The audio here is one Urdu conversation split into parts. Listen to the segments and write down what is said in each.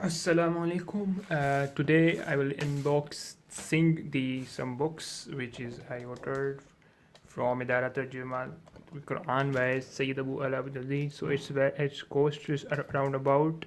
Assalamu alaikum. Today I will unboxing the some books which is I ordered from Idara Tarjuma Quran by Sayyid Abu Ala Abdulli. So its cost is around about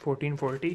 1440.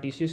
TCS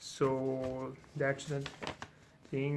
So that's the thing.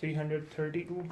332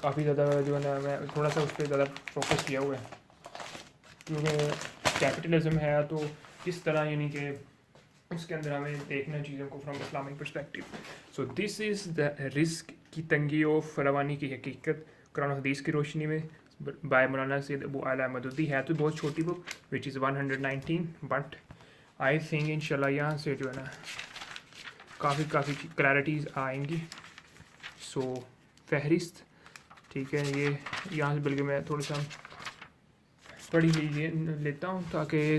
کافی زیادہ جو ہے نا میں تھوڑا سا اس پہ زیادہ فوکس کیا ہوا ہے، کیونکہ کیپٹلزم ہے تو کس طرح یعنی کہ اس کے اندر ہمیں دیکھنا چیزوں کو from Islamic perspective. So this is دا رزق کی تنگی و فراوانی کی حقیقت قرآن و حدیث کی روشنی میں بائے مولانا سید ابو اعلیٰ مدودی. ہے تو بہت چھوٹی بک وچ از 119 بٹ آئی تھنک ان شاء اللہ یہاں سے جو ہے نا کافی کلیرٹیز آئیں گی. سو فہرست ٹھیک ہے، یہ یہاں سے بلکہ میں تھوڑا سا پڑھی لیتا ہوں تاکہ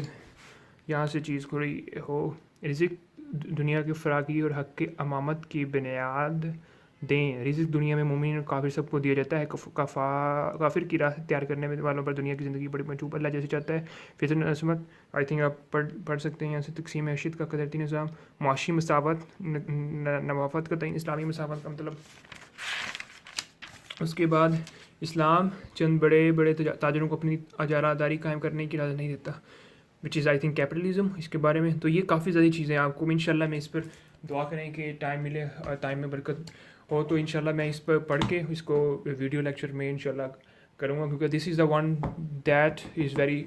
یہاں سے چیز تھوڑی ہو. رزق دنیا کے فراغی اور حق کے امامت کی بنیاد دیں. رزق دنیا میں مومن اور کافر سب کو دیا جاتا ہے. کافر کی راہ تیار کرنے والوں پر دنیا کی زندگی بڑی محجوب اللہ جیسے چاہتا ہے. فطر عصمت آئی تھنک آپ پڑھ سکتے ہیں یہاں سے. تقسیم معیشت کا قدرتی نظام، معاشی مساوات، نوافت کا تعین، اسلامی مساوات کا مطلب. اس کے بعد اسلام چند بڑے تاجروں کو اپنی اجارہ داری قائم کرنے کی اجازت نہیں دیتا وچ از آئی تھنک کیپٹلزم. اس کے بارے میں تو یہ کافی زیادہ چیزیں آپ کو انشاءاللہ میں اس پر دعا کریں کہ ٹائم ملے اور ٹائم میں برکت ہو تو انشاءاللہ میں اس پر پڑھ کے اس کو ویڈیو لیکچر میں انشاءاللہ کروں گا، کیونکہ this is the one that is very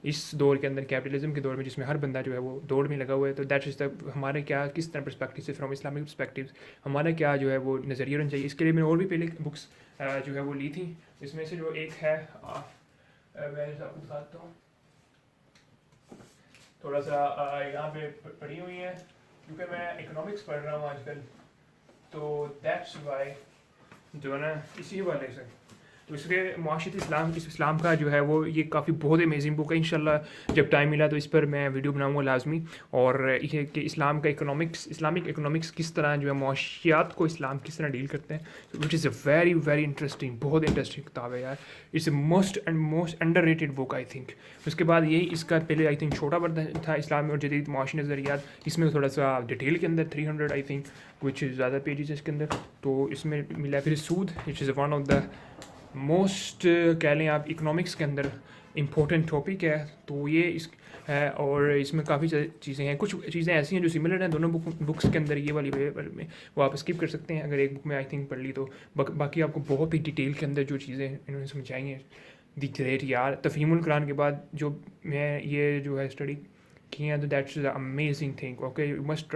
اس دور کے اندر کیپٹلزم کے دور میں جس میں ہر بندہ جو ہے وہ دوڑ میں لگا ہوا ہے. تو دیٹ از دا ہمارے کیا کس طرح پرسپیکٹیو سے فرام اسلامک پرسپیکٹیو ہمارا کیا جو ہے وہ نظریہ ہونا چاہیے. اس کے لیے میں اور بھی پہلے بکس جو ہے وہ لی تھیں. اس میں سے جو ایک ہے میں آپ کو دکھاتا ہوں تھوڑا سا یہاں پہ پڑھی ہوئی ہیں کیونکہ میں اکنامکس پڑھ رہا ہوں آج کل، تو دیٹس وائی جو ہے نا اسی حوالے سے. تو اس لیے معاشرتی اسلام کا جو ہے وہ یہ کافی بہت امیزنگ بک ہے. انشاءاللہ جب ٹائم ملا تو اس پر میں ویڈیو بناؤں گا لازمی. اور یہ کہ اسلام کا اسلامک اکنامکس کس طرح جو ہے معاشیات کو اسلام کس طرح ڈیل کرتے ہیں، which is a very interesting, بہت انٹرسٹنگ کتاب ہے یار. It's a most underrated book I think. اس کے بعد یہی اس کا پہلے آئی تھنک چھوٹا پڑھتا تھا اسلام اور جدید معاشی نظریات. اس میں تھوڑا سا ڈیٹیل کے اندر 300 آئی تھنک وچ زیادہ پیجز ہے اس کے اندر. تو اس میں ملا پھر سود which is one of the most کہہ لیں آپ اکنامکس کے اندر امپورٹنٹ ٹاپک ہے. تو یہ اس ہے اور اس میں کافی چیزیں ہیں. کچھ چیزیں ایسی ہیں جو سملر ہیں دونوں بکس کے اندر. یہ والی میں وہ آپ اسکپ کر سکتے ہیں اگر ایک بک میں آئی تھنک پڑھ لی تو. باقی آپ کو بہت ہی ڈیٹیل کے اندر جو چیزیں انہوں نے سمجھائی ہیں دی گریٹ یار. تفہیم القرآن کے بعد جو میں یہ جو ہے اسٹڈی کی ہیں تو that's the amazing thing. Okay must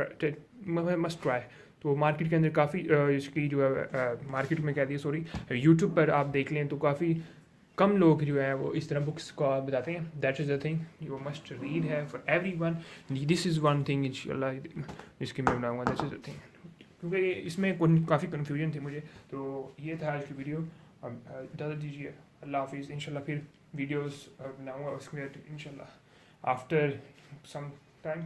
try. تو مارکیٹ کے اندر کافی اس کی جو ہے مارکیٹ میں کہہ دیے سوری یوٹیوب پر آپ دیکھ لیں تو کافی کم لوگ جو ہے وہ اس طرح بکس کو بتاتے ہیں. That is the thing you must read ہے for everyone. This is one thing ان شاء اللہ جس کی میں بناؤں گا. دیٹ از دا تھنگ کیونکہ اس میں کافی کنفیوژن تھی مجھے. تو یہ تھا آج کی ویڈیو. اب اجازت دیجیے. اللہ حافظ. ان شاء اللہ پھر ویڈیوز بناؤں گا اس میں ان شاء اللہ آفٹر سم ٹائم.